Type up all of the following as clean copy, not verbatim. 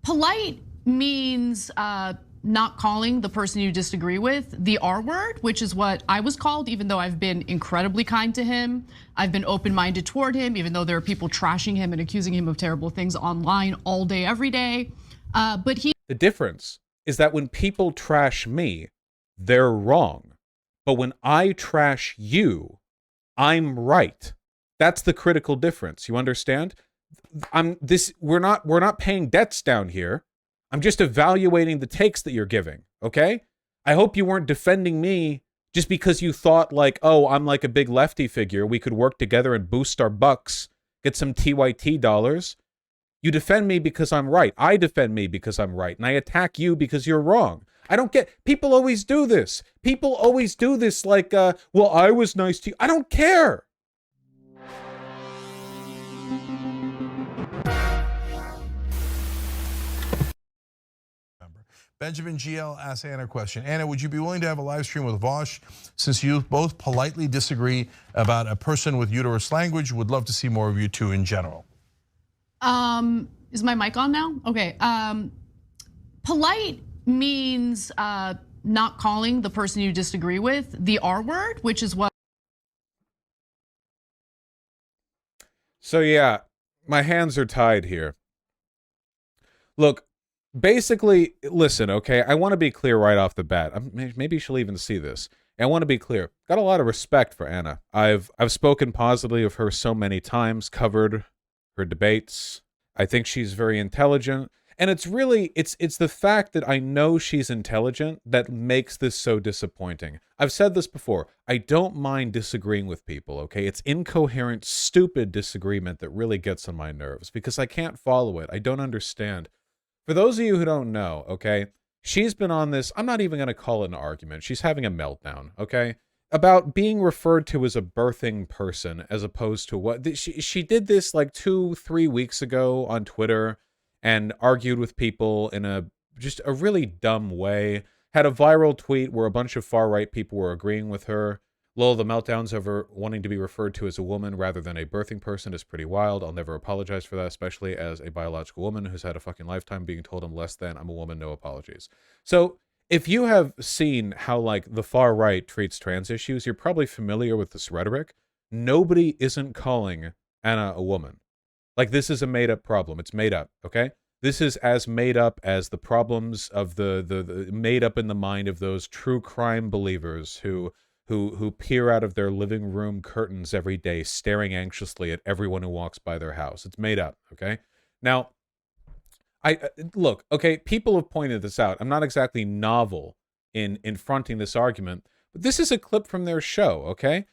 polite means not calling the person you disagree with the R word, which is what I was called, even though I've been incredibly kind to him. I've been open-minded toward him, even though there are people trashing him and accusing him of terrible things online all day, every day. The difference is that when people trash me, they're wrong. But when I trash you, I'm right. That's the critical difference. You understand? We're not paying debts down here. I'm just evaluating the takes that you're giving, okay? I hope you weren't defending me just because you thought like, oh, I'm like a big lefty figure. We could work together and boost our bucks, get some TYT dollars. You defend me because I'm right. I defend me because I'm right. And I attack you because you're wrong. I don't get, people always do this. People always do this like, well, I was nice to you. I don't care. Benjamin GL asks Anna a question. Anna, would you be willing to have a live stream with Vaush since you both politely disagree about a person with uterus language? Would love to see more of you two in general. Is my mic on now? Okay. Polite means not calling the person you disagree with the R word, which is what. So yeah, my hands are tied here. Look, basically, listen, okay, I want to be clear right off the bat. Maybe she'll even see this. I want to be clear. Got a lot of respect for Anna. I've spoken positively of her so many times, covered her debates. I think she's very intelligent. And it's really, it's the fact that I know she's intelligent that makes this so disappointing. I've said this before. I don't mind disagreeing with people, okay? It's incoherent, stupid disagreement that really gets on my nerves because I can't follow it. I don't understand. For those of you who don't know, okay, she's been on this, I'm not even going to call it an argument. She's having a meltdown, okay, about being referred to as a birthing person as opposed to what, she did this like 2-3 weeks ago on Twitter and argued with people in just a really dumb way. Had a viral tweet where a bunch of far-right people were agreeing with her. Lol, the meltdowns over wanting to be referred to as a woman rather than a birthing person is pretty wild. I'll never apologize for that, especially as a biological woman who's had a fucking lifetime being told I'm less than. I'm a woman, no apologies. So if you have seen how like the far right treats trans issues, you're probably familiar with this rhetoric. Nobody isn't calling Anna a woman. Like this is a made up problem. It's made up, okay? This is as made up as the problems of the made up in the mind of those true crime believers who peer out of their living room curtains every day, staring anxiously at everyone who walks by their house. It's made up, okay? Now, look, okay, people have pointed this out. I'm not exactly novel in fronting this argument, but this is a clip from their show, okay?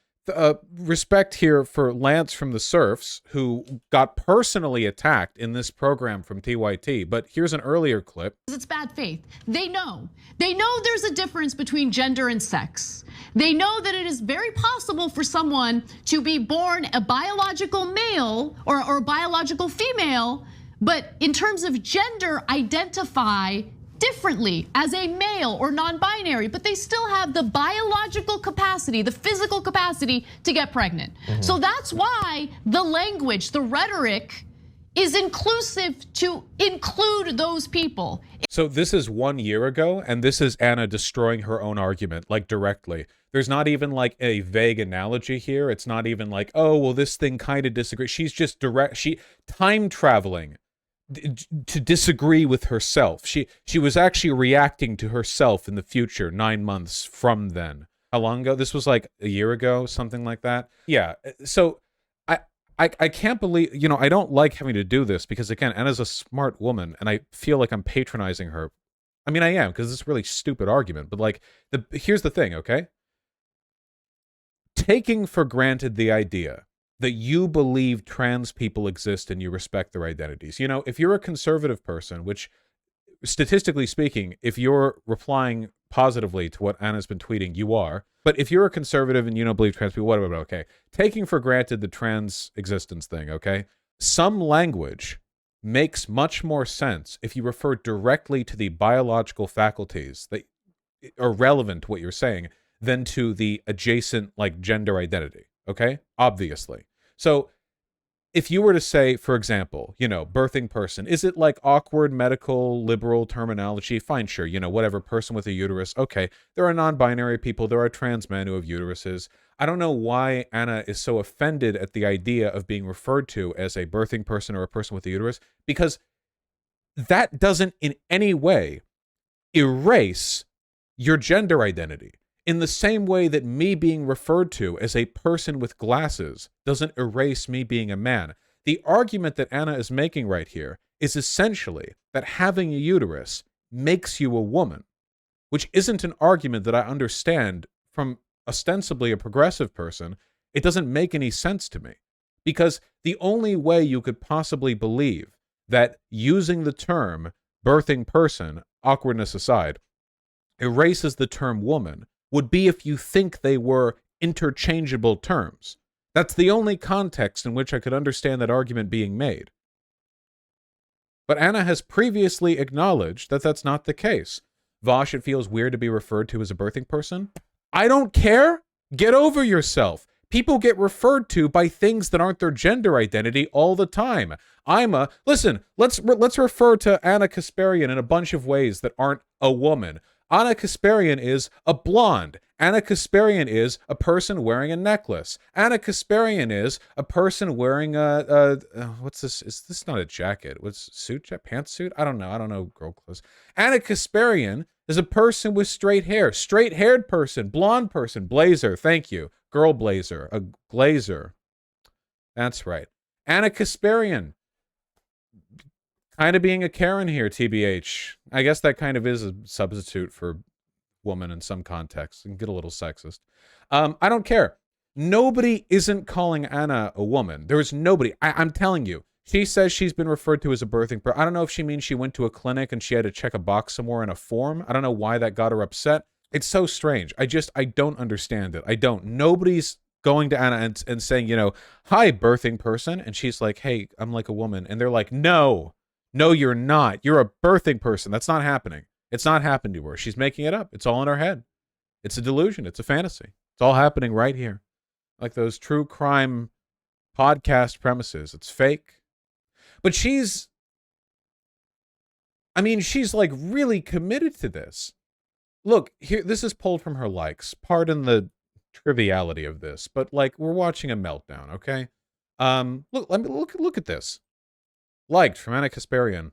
Respect here for Lance from the Surfs, who got personally attacked in this program from TYT, but here's an earlier clip. It's bad faith. They know there's a difference between gender and sex. They know that it is very possible for someone to be born a biological male or a biological female, but in terms of gender, identify differently as a male or non-binary, but they still have the biological capacity, the physical capacity to get pregnant. So that's why the language, the rhetoric is inclusive to include those people. So this is 1 year ago, and this is Anna destroying her own argument, like directly. There's not even like a vague analogy here. It's not even like, oh, well, this thing kind of disagrees. She's just time traveling to disagree with herself. She was actually reacting to herself in the future 9 months from then. How long ago? This was like a year ago, something like that. Yeah. So I can't believe, you know, I don't like having to do this because again, Anna's a smart woman and I feel like I'm patronizing her. I mean, I am because it's a really stupid argument, but like here's the thing, okay? Taking for granted the idea that you believe trans people exist and you respect their identities. You know, if you're a conservative person, which statistically speaking, if you're replying positively to what Anna's been tweeting, you are. But if you're a conservative and you don't believe trans people, whatever, okay. Taking for granted the trans existence thing, okay? Some language makes much more sense if you refer directly to the biological faculties that are relevant to what you're saying than to the adjacent, like, gender identity, okay? Obviously. So if you were to say, for example, you know, birthing person, is it like awkward medical liberal terminology? Fine, sure, you know, whatever, person with a uterus. Okay, there are non-binary people, there are trans men who have uteruses. I don't know why Anna is so offended at the idea of being referred to as a birthing person or a person with a uterus, because that doesn't in any way erase your gender identity. In the same way that me being referred to as a person with glasses doesn't erase me being a man. The argument that Anna is making right here is essentially that having a uterus makes you a woman, which isn't an argument that I understand from ostensibly a progressive person. It doesn't make any sense to me, because the only way you could possibly believe that using the term birthing person, awkwardness aside, erases the term woman would be if you think they were interchangeable terms. That's the only context in which I could understand that argument being made. But Anna has previously acknowledged that that's not the case. Vaush, it feels weird to be referred to as a birthing person. I don't care. Get over yourself. People get referred to by things that aren't their gender identity all the time. Listen, let's refer to Anna Kasparian in a bunch of ways that aren't a woman. Anna Kasparian is a blonde. Anna Kasparian is a person wearing a necklace. Anna Kasparian is a person wearing what's this? Is this not a jacket? What's suit? Pantsuit? I don't know girl clothes. Anna Kasparian is a person with straight hair. Straight-haired person. Blonde person. Blazer. Thank you. Girl blazer. A glazer. That's right. Anna Kasparian. Kind of being a Karen here, TBH. I guess that kind of is a substitute for woman in some contexts. And get a little sexist. I don't care. Nobody isn't calling Anna a woman. There is nobody. I'm telling you. She says she's been referred to as a birthing person. I don't know if she means she went to a clinic and she had to check a box somewhere in a form. I don't know why that got her upset. It's so strange. I don't understand it. I don't. Nobody's going to Anna and saying, you know, hi, birthing person. And she's like, hey, I'm like a woman. And they're like, no, you're not. You're a birthing person. That's not happening. It's not happened to her. She's making it up. It's all in her head. It's a delusion. It's a fantasy. It's all happening right here. Like those true crime podcast premises. It's fake. But she's like really committed to this. Look, here, this is pulled from her likes. Pardon the triviality of this, but like we're watching a meltdown, okay? Look at this. Liked from Anna Kasparian.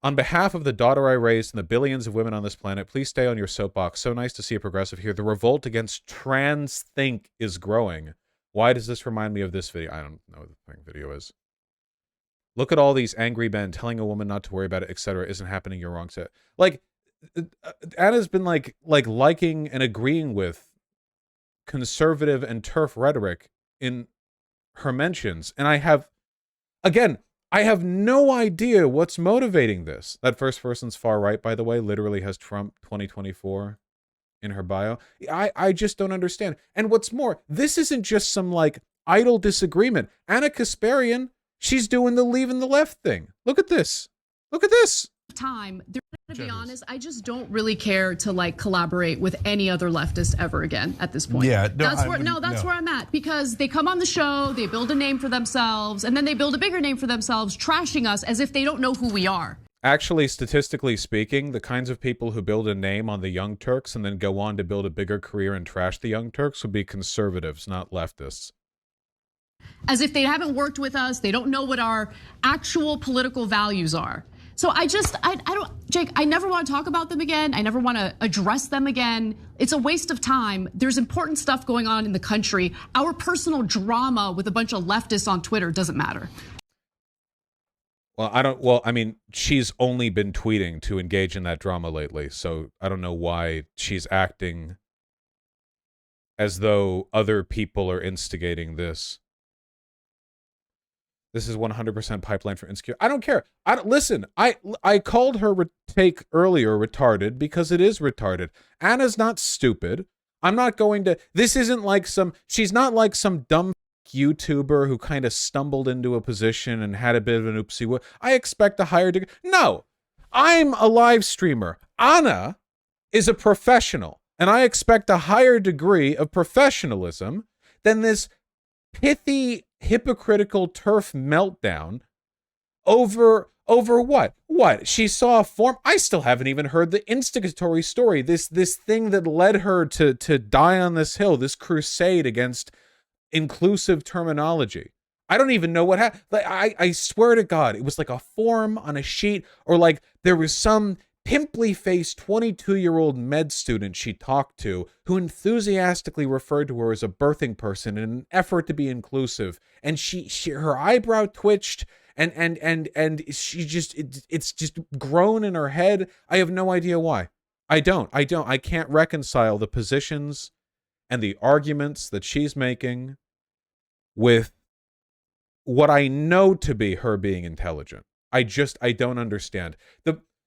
On behalf of the daughter I raised and the billions of women on this planet, please stay on your soapbox. So nice to see a progressive here. The revolt against trans think is growing. Why does this remind me of this video? I don't know what the thing video is. Look at all these angry men telling a woman not to worry about it, etc. Isn't happening. You're wrong. So, like, Anna's been like liking and agreeing with conservative and TERF rhetoric in her mentions, and I have no idea what's motivating this. That first person's far right, by the way, literally has Trump 2024 in her bio. I just don't understand. And what's more, this isn't just some like idle disagreement. Anna Kasparian, she's doing the leaving the left thing. Look at this. Look at this. Time. To be honest, I just don't really care to like collaborate with any other leftist ever again at this point. Yeah, that's where I'm at, because they come on the show, they build a name for themselves, and then they build a bigger name for themselves, trashing us as if they don't know who we are. Actually, statistically speaking, the kinds of people who build a name on the Young Turks and then go on to build a bigger career and trash the Young Turks would be conservatives, not leftists. As if they haven't worked with us, they don't know what our actual political values are. So I don't, Jake, I never want to talk about them again. I never want to address them again. It's a waste of time. There's important stuff going on in the country. Our personal drama with a bunch of leftists on Twitter doesn't matter. Well, I mean, she's only been tweeting to engage in that drama lately, so I don't know why she's acting as though other people are instigating this. This is 100% pipeline for insecure. I don't care. Listen, I called her take earlier retarded because it is retarded. Anna's not stupid. I'm not going to, this isn't like she's not like some dumb YouTuber who kind of stumbled into a position and had a bit of an oopsie. I expect a higher degree. No, I'm a live streamer. Anna is a professional, and I expect a higher degree of professionalism than this pithy hypocritical turf meltdown over what? What? She saw a form. I still haven't even heard the instigatory story. This thing that led her to die on this hill, this crusade against inclusive terminology. I don't even know what happened. Like, I swear to God, it was like a form on a sheet, or like there was some pimply-faced 22-year-old med student she talked to who enthusiastically referred to her as a birthing person in an effort to be inclusive. And she her eyebrow twitched, and she just, it's just grown in her head. I have no idea why. I can't reconcile the positions and the arguments that she's making with what I know to be her being intelligent. I don't understand.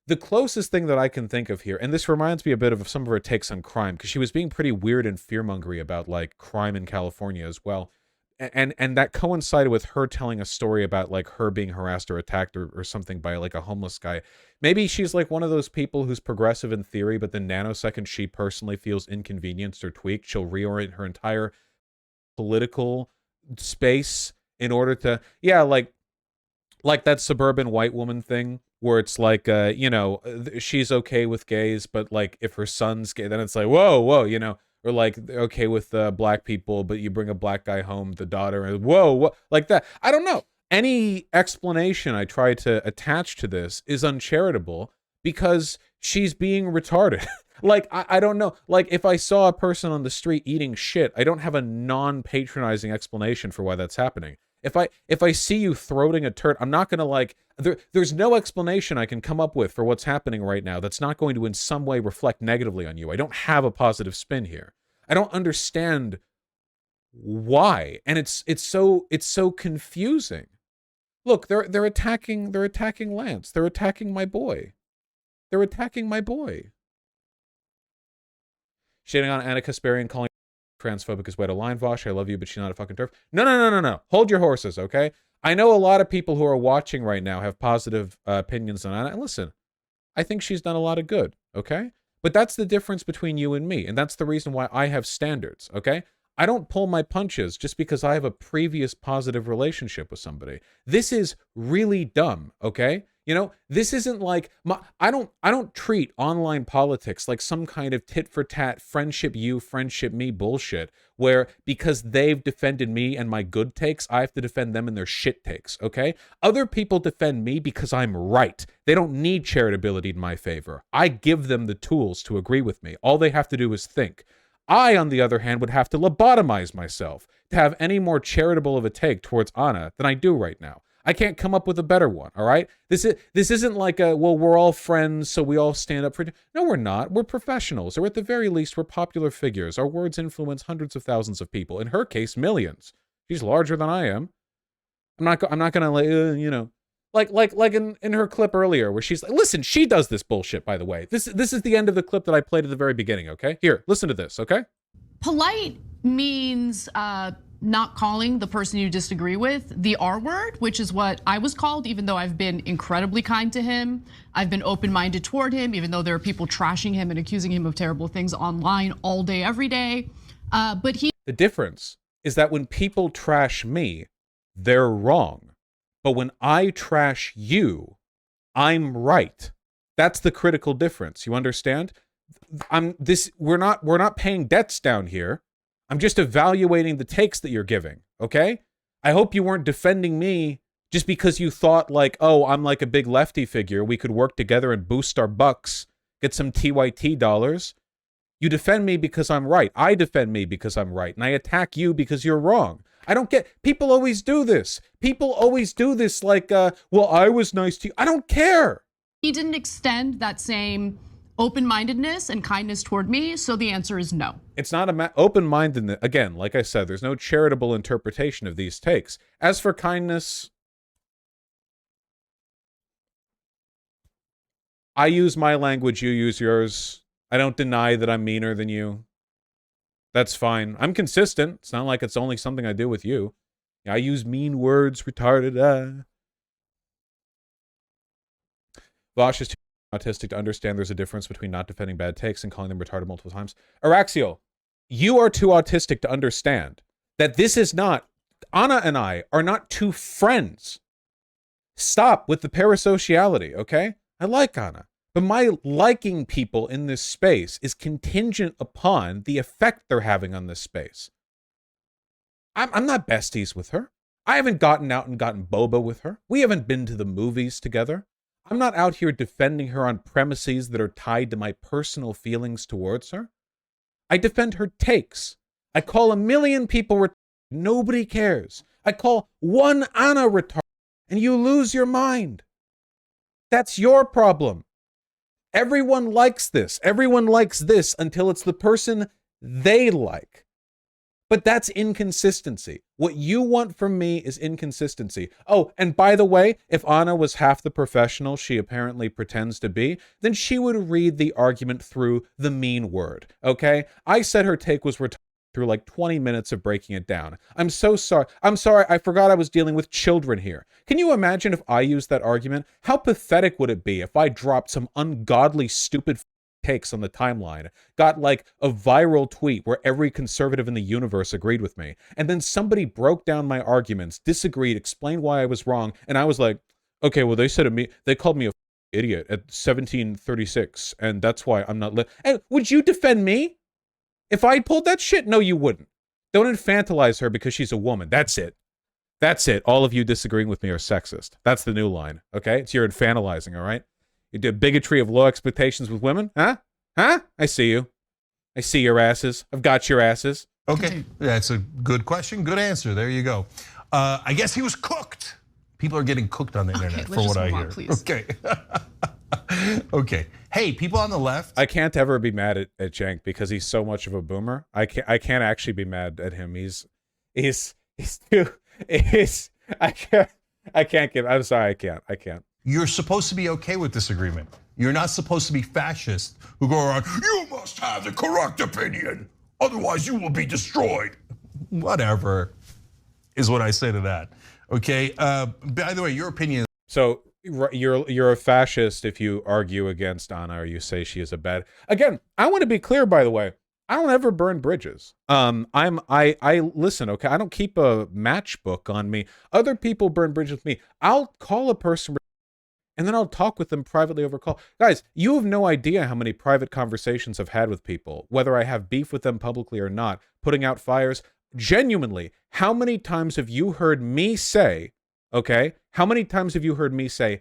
The closest thing that I can think of here, and this reminds me a bit of some of her takes on crime, because she was being pretty weird and fearmongery about like crime in California as well. And that coincided with her telling a story about like her being harassed or attacked or something by like a homeless guy. Maybe she's like one of those people who's progressive in theory, but the nanosecond she personally feels inconvenienced or tweaked, she'll reorient her entire political space in order to, yeah, like that suburban white woman thing where it's like, she's okay with gays, but like if her son's gay, then it's like, whoa, or like okay with black people, but you bring a black guy home, the daughter, and whoa, like that. I don't know. Any explanation I try to attach to this is uncharitable because she's being retarded. Like, I don't know. Like, if I saw a person on the street eating shit, I don't have a non-patronizing explanation for why that's happening. If I see you throating a turd, I'm not going to like, there's no explanation I can come up with for what's happening right now that's not going to in some way reflect negatively on you. I don't have a positive spin here. I don't understand why. And it's so confusing. Look, they're attacking Lance. They're attacking my boy. Shading on Anna Kasparian, calling transphobic is way to line. Vaush, I love you, but she's not a fucking turf. No. Hold your horses, okay? I know a lot of people who are watching right now have positive opinions on Anna. And listen, I think she's done a lot of good, okay? But that's the difference between you and me, and that's the reason why I have standards, okay? I don't pull my punches just because I have a previous positive relationship with somebody. This is really dumb, okay? This isn't like I don't treat online politics like some kind of tit for tat friendship you, friendship me bullshit where because they've defended me and my good takes, I have to defend them and their shit takes, okay? Other people defend me because I'm right. They don't need charitability in my favor. I give them the tools to agree with me. All they have to do is think. I, on the other hand, would have to lobotomize myself to have any more charitable of a take towards Anna than I do right now. I can't come up with a better one, all right? This isn't like we're all friends, so we all stand up for... No, we're not. We're professionals, or at the very least, we're popular figures. Our words influence hundreds of thousands of people. In her case, millions. She's larger than I am. I'm not gonna, like in her clip earlier, where she's like, listen, she does this bullshit, by the way. This is the end of the clip that I played at the very beginning, okay? Here, listen to this, okay? Polite means not calling the person you disagree with the R word, which is what I was called, even though I've been incredibly kind to him. I've been open-minded toward him, even though there are people trashing him and accusing him of terrible things online all day, every day. But the difference is that when people trash me, they're wrong. But when I trash you, I'm right. That's the critical difference. You understand? We're not paying debts down here. I'm just evaluating the takes that you're giving, okay? I hope you weren't defending me just because you thought like, oh, I'm like a big lefty figure. We could work together and boost our bucks, get some TYT dollars. You defend me because I'm right. I defend me because I'm right. And I attack you because you're wrong. I don't get, people always do this. People always do this like, well, I was nice to you. I don't care. He didn't extend that same open-mindedness and kindness toward me, so the answer is no. It's not open-mindedness. Again, like I said, there's no charitable interpretation of these takes. As for kindness, I use my language, you use yours. I don't deny that I'm meaner than you. That's fine. I'm consistent. It's not like it's only something I do with you. I use mean words, retarded. Vaush is too autistic to understand there's a difference between not defending bad takes and calling them retarded multiple times. Araxiel, you are too autistic to understand that this is not Anna and I are not two friends. Stop with the parasociality, okay? I like Anna. But my liking people in this space is contingent upon the effect they're having on this space. I'm not besties with her. I haven't gotten out and gotten boba with her. We haven't been to the movies together. I'm not out here defending her on premises that are tied to my personal feelings towards her. I defend her takes. I call a million people retarded. Nobody cares. I call one Anna retarded, and you lose your mind. That's your problem. Everyone likes this. Everyone likes this until it's the person they like. But that's inconsistency. What you want from me is inconsistency. Oh, and by the way, if Anna was half the professional she apparently pretends to be, then she would read the argument through the mean word, okay? I said her take was retarded through like 20 minutes of breaking it down. I'm so sorry. I'm sorry. I forgot I was dealing with children here. Can you imagine if I used that argument? How pathetic would it be if I dropped some ungodly, stupid takes on the timeline, got like a viral tweet where every conservative in the universe agreed with me, and then somebody broke down my arguments, disagreed, explained why I was wrong, and I was like, okay, well, they called me a idiot at 1736, and that's why I'm not Hey, would you defend me? If I pulled that shit? No, you wouldn't. Don't infantilize her because she's a woman. That's it. That's it. All of you disagreeing with me are sexist. That's the new line, okay? It's you're infantilizing, all right? You did bigotry of low expectations with women? Huh? Huh? I see you. I see your asses. I've got your asses. Okay, that's a good question. Good answer. There you go. I guess he was cooked. People are getting cooked on the internet for what I hear. Please. Okay. Okay. Hey, people on the left. I can't ever be mad at Cenk because he's so much of a boomer. I can't actually be mad at him. He's too. I can't give. I'm sorry. I can't. You're supposed to be okay with disagreement. You're not supposed to be fascists who go around, you must have the correct opinion, otherwise you will be destroyed. Whatever is what I say to that. Okay, by the way, your opinion. So you're a fascist if you argue against Anna or you say she is a bad. Again, I want to be clear, by the way. I don't ever burn bridges. I listen, okay? I don't keep a matchbook on me. Other people burn bridges with me. I'll call a person and then I'll talk with them privately over call. Guys, you have no idea how many private conversations I've had with people, whether I have beef with them publicly or not, putting out fires. Genuinely, how many times have you heard me say, okay, how many times have you heard me say,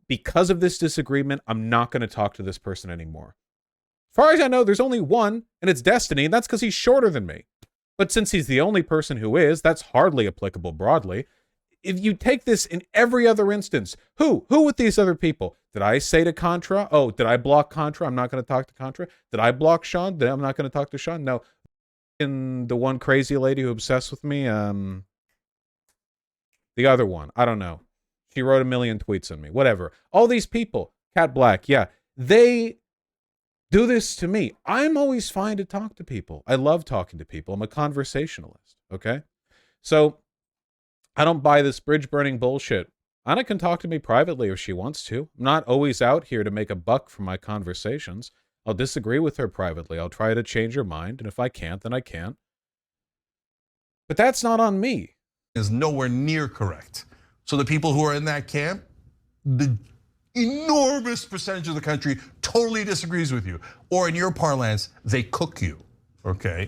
because of this disagreement, I'm not going to talk to this person anymore? As far as I know, there's only one, and it's Destiny, and that's because he's shorter than me. But since he's the only person who is, that's hardly applicable broadly. If you take this in every other instance, who with these other people? Did I say to Contra, oh, did I block Contra? I'm not going to talk to Contra. Did I block Sean? I'm not going to talk to Sean? No. And the one crazy lady who obsessed with me, the other one, I don't know. She wrote a million tweets on me, whatever. All these people, Cat Black, yeah, they do this to me. I'm always fine to talk to people. I love talking to people. I'm a conversationalist, okay? So I don't buy this bridge burning bullshit. Anna can talk to me privately if she wants to. I'm not always out here to make a buck from my conversations. I'll disagree with her privately. I'll try to change her mind, and if I can't, then I can't. But that's not on me. Is nowhere near correct. So the people who are in that camp, the enormous percentage of the country totally disagrees with you. Or in your parlance, they cook you, okay?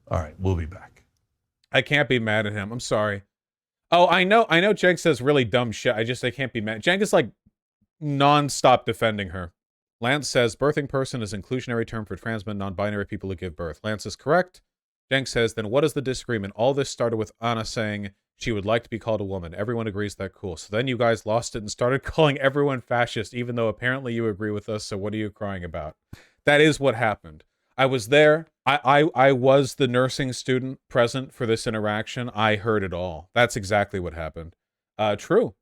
All right, we'll be back. I can't be mad at him. I'm sorry. Oh, I know Cenk says really dumb shit. I can't be mad. Cenk is like non-stop defending her. Lance says birthing person is an inclusionary term for trans men, non-binary people who give birth. Lance is correct. Cenk says, then what is the disagreement? All this started with Anna saying she would like to be called a woman. Everyone agrees that cool. So then you guys lost it and started calling everyone fascist, even though apparently you agree with us. So what are you crying about? That is what happened. I was there. I was the nursing student present for this interaction. I heard it all. That's exactly what happened. True.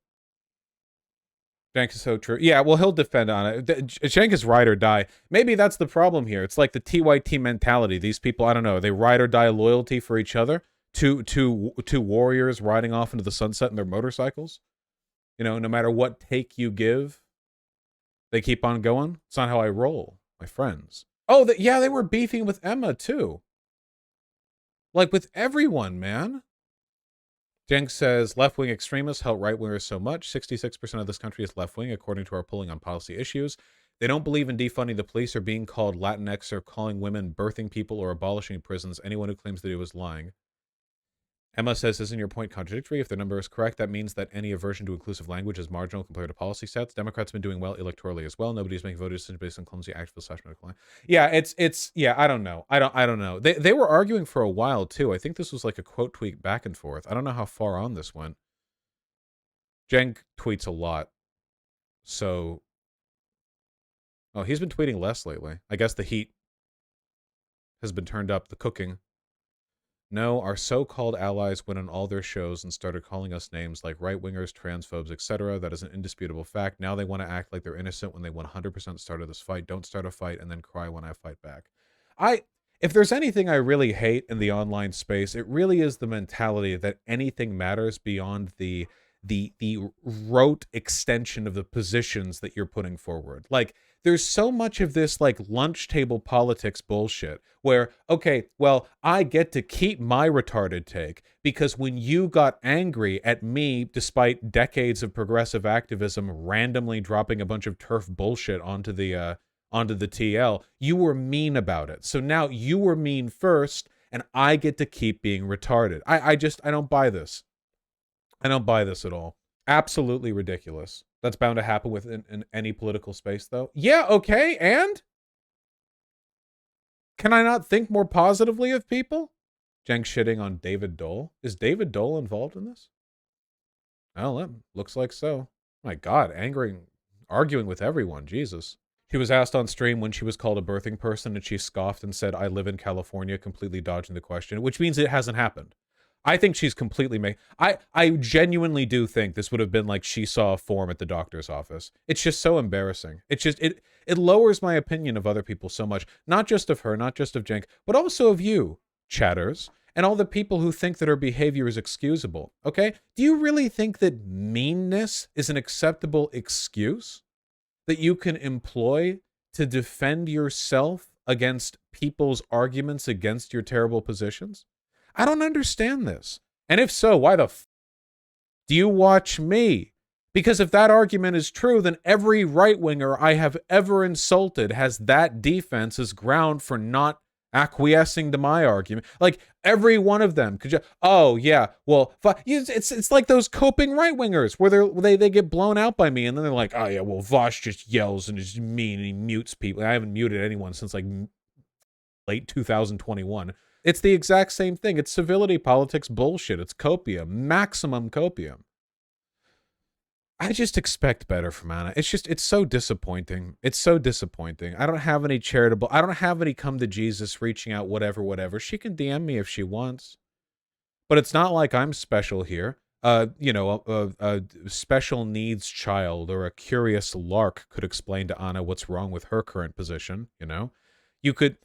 Cenk is so true. Yeah, well, he'll defend on it. Cenk is ride or die. Maybe that's the problem here. It's like the TYT mentality. These people, I don't know, they ride or die loyalty for each other. Two warriors riding off into the sunset in their motorcycles. You know, no matter what take you give, they keep on going. It's not how I roll, my friends. Oh, yeah, they were beefing with Emma, too. Like, with everyone, man. Jenk says, left-wing extremists help right-wingers so much. 66% of this country is left-wing, according to our polling on policy issues. They don't believe in defunding the police or being called Latinx or calling women birthing people or abolishing prisons. Anyone who claims that he was lying. Emma says, isn't your point contradictory? If their number is correct, that means that any aversion to inclusive language is marginal compared to policy sets. Democrats have been doing well electorally as well. Nobody's making voter decisions based on clumsy activist/medical line. Yeah, yeah, I don't know. I don't know. They were arguing for a while too. I think this was like a quote tweet back and forth. I don't know how far on this went. Jenk tweets a lot. So, oh, he's been tweeting less lately. I guess the heat has been turned up, the cooking. No, our so-called allies went on all their shows and started calling us names like right-wingers, transphobes, etc. That is an indisputable fact. Now they want to act like they're innocent when they 100% started this fight. Don't start a fight and then cry when I fight back. If there's anything I really hate in the online space, it really is the mentality that anything matters beyond the rote extension of the positions that you're putting forward. Like, there's so much of this like lunch table politics bullshit where, okay, well, I get to keep my retarded take because when you got angry at me, despite decades of progressive activism, randomly dropping a bunch of turf bullshit onto the TL, you were mean about it. So now you were mean first and I get to keep being retarded. I don't buy this. I don't buy this at all. Absolutely ridiculous. That's bound to happen within any political space, though. Yeah, okay, and? Can I not think more positively of people? Jenk shitting on David Dole. Is David Dole involved in this? Well, it looks like so. My God, arguing with everyone, Jesus. She was asked on stream when she was called a birthing person, and she scoffed and said, I live in California, completely dodging the question, which means it hasn't happened. I think she's completely I genuinely do think this would have been like she saw a form at the doctor's office. It's just so embarrassing. It's just, it lowers my opinion of other people so much. Not just of her, not just of Jenk, but also of you, chatters, and all the people who think that her behavior is excusable, okay? Do you really think that meanness is an acceptable excuse that you can employ to defend yourself against people's arguments against your terrible positions? I don't understand this. And if so, why the f do you watch me? Because if that argument is true, then every right-winger I have ever insulted has that defense as ground for not acquiescing to my argument. Like, every one of them could just, oh, yeah, well, it's like those coping right-wingers where they get blown out by me, and then they're like, oh, yeah, well, Vaush just yells and is mean, and he mutes people. I haven't muted anyone since, like, late 2021. It's the exact same thing. It's civility politics bullshit. It's copium, maximum copium. I just expect better from Anna. It's so disappointing. It's so disappointing. I don't have any come to Jesus reaching out, whatever. She can DM me if she wants. But it's not like I'm special here. A special needs child or a curious lark could explain to Anna what's wrong with her current position, you know? You could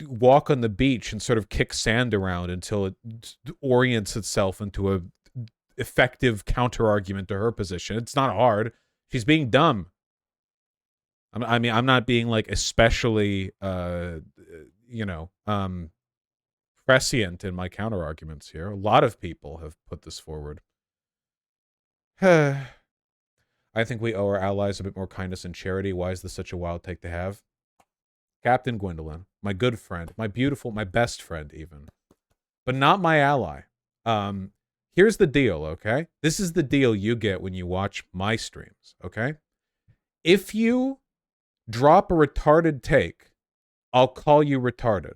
walk on the beach and sort of kick sand around until it orients itself into a effective counter-argument to her position. It's not hard. She's being dumb. I mean, I'm not being like especially, prescient in my counter-arguments here. A lot of people have put this forward. I think we owe our allies a bit more kindness and charity. Why is this such a wild take to have? Captain Gwendolyn, my good friend, my best friend even, but not my ally. Here's the deal, okay? This is the deal you get when you watch my streams, okay? If you drop a retarded take, I'll call you retarded.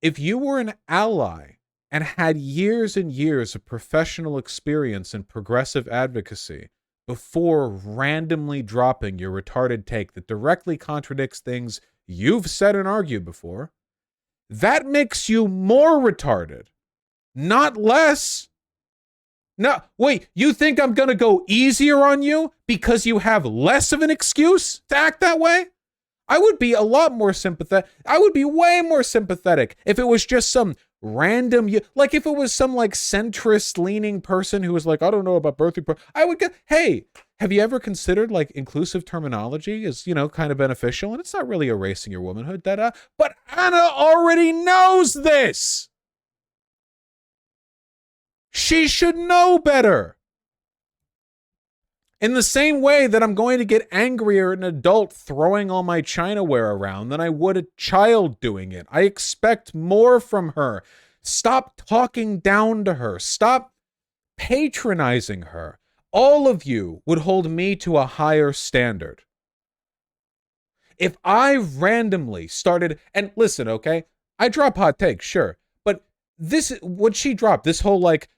If you were an ally and had years and years of professional experience in progressive advocacy before randomly dropping your retarded take that directly contradicts things you've said and argued before, that makes you more retarded, not less. No, wait, you think I'm going to go easier on you because you have less of an excuse to act that way? I would be a lot more sympathetic. I would be way more sympathetic if it was just some random, like if it was some like centrist leaning person who was like, I don't know about birthing. I would get, hey, have you ever considered like inclusive terminology is, kind of beneficial? And it's not really erasing your womanhood, but Anna already knows this. She should know better. In the same way that I'm going to get angrier at an adult throwing all my Chinaware around than I would a child doing it. I expect more from her. Stop talking down to her. Stop patronizing her. All of you would hold me to a higher standard. If I randomly started, and listen, okay, I drop hot takes, sure, but this, what she dropped, this whole like,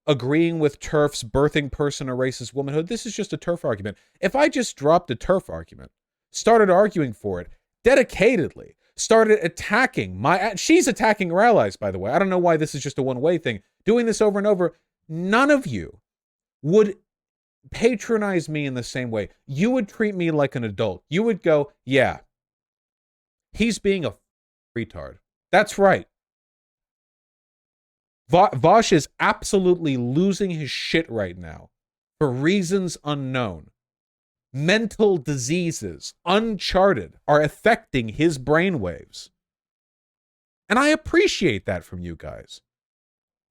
agreeing with TERF's birthing person erases womanhood, this is just a TERF argument. If I just dropped a TERF argument, started arguing for it, dedicatedly, started attacking she's attacking her allies, by the way. I don't know why this is just a one-way thing. Doing this over and over, none of you would patronize me in the same way. You would treat me like an adult. You would go, yeah, he's being a retard. That's right. Vaush is absolutely losing his shit right now for reasons unknown. Mental diseases, uncharted, are affecting his brainwaves. And I appreciate that from you guys.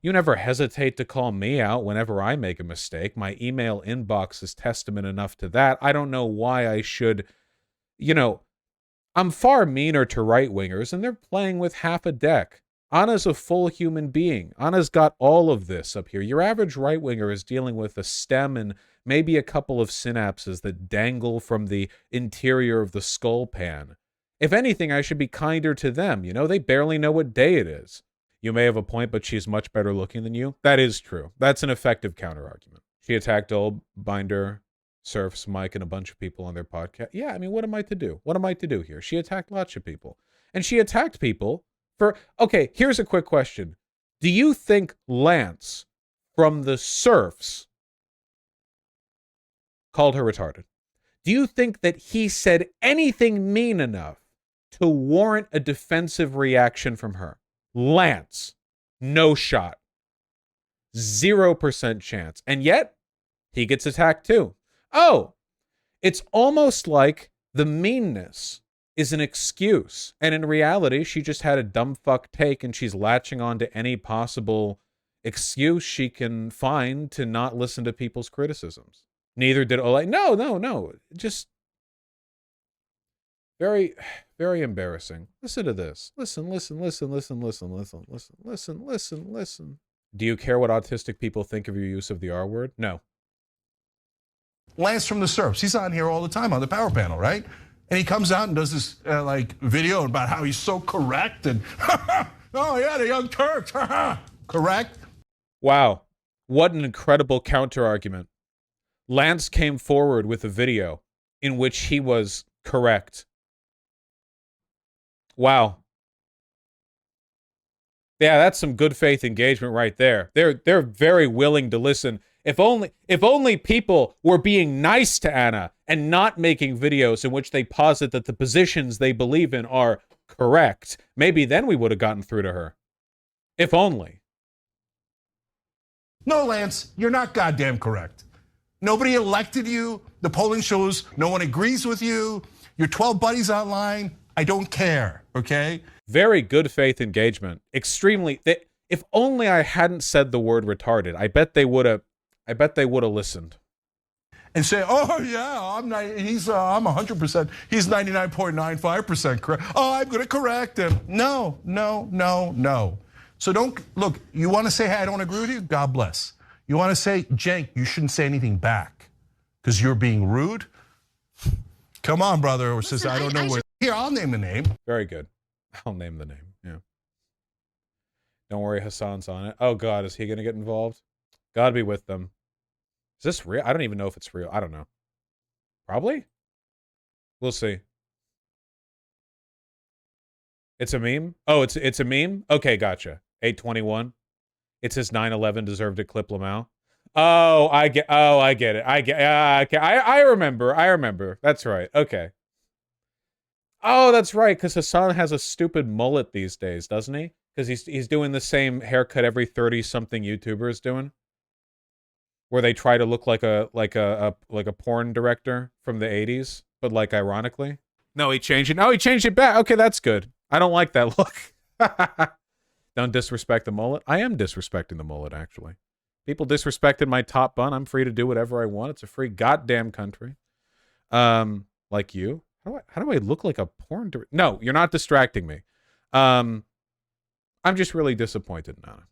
You never hesitate to call me out whenever I make a mistake. My email inbox is testament enough to that. I don't know why I should, I'm far meaner to right-wingers, and they're playing with half a deck. Anna's a full human being. Anna's got all of this up here. Your average right-winger is dealing with a stem and maybe a couple of synapses that dangle from the interior of the skull pan. If anything, I should be kinder to them. They barely know what day it is. You may have a point, but she's much better looking than you. That is true. That's an effective counter-argument. She attacked old Binder, Surfs, Mike, and a bunch of people on their podcast. Yeah, I mean, what am I to do? What am I to do here? She attacked lots of people. And she attacked people okay, here's a quick question. Do you think Lance from the Surfs called her retarded? Do you think that he said anything mean enough to warrant a defensive reaction from her? Lance, no shot. 0% chance. And yet, he gets attacked too. Oh, it's almost like the meanness is an excuse. And in reality, she just had a dumb fuck take and she's latching on to any possible excuse she can find to not listen to people's criticisms. Neither did Oleg. No. Just very, very embarrassing. Listen to this. Listen. Do you care what autistic people think of your use of the R word? No. Lance from the Surfs, he's on here all the time on the power panel, right? And he comes out and does this video about how he's so correct and, oh yeah, the young Turks, correct? Wow, what an incredible counter argument. Lance came forward with a video in which he was correct. Wow. Yeah, that's some good faith engagement right there. They're very willing to listen. If only people were being nice to Anna and not making videos in which they posit that the positions they believe in are correct, maybe then we would have gotten through to her. If only. No, Lance, you're not goddamn correct. Nobody elected you. The polling shows no one agrees with you. Your 12 buddies online. I don't care, okay? Very good faith engagement. Extremely. If only I hadn't said the word retarded, I bet they would have listened. And say, oh yeah, I'm 100%. He's 99.95% correct. Oh, I'm going to correct him. No. So don't look. You want to say, hey, I don't agree with you. God bless. You want to say, Cenk, you shouldn't say anything back because you're being rude. Come on, brother or sister. I don't know where. Here, I'll name the name. Very good. I'll name the name. Yeah. Don't worry, Hassan's on it. Oh God, is he going to get involved? God be with them. Is this real? I don't even know if it's real. I don't know. Probably. We'll see. It's a meme? Oh, it's a meme? Okay, gotcha. 821. It says 9/11 deserved to clip Lamau. Oh, I get it. I remember. That's right. Okay. Oh, that's right, because Hassan has a stupid mullet these days, doesn't he? Because he's doing the same haircut every 30-something YouTuber is doing. Where they try to look like a porn director from the 80s, but like ironically. No, he changed it. No, he changed it back. Okay, that's good. I don't like that look. Don't disrespect the mullet. I am disrespecting the mullet, actually. People disrespected my top bun. I'm free to do whatever I want. It's a free goddamn country. Like you. How do I look like a porn? No, you're not distracting me. I'm just really disappointed in Anna.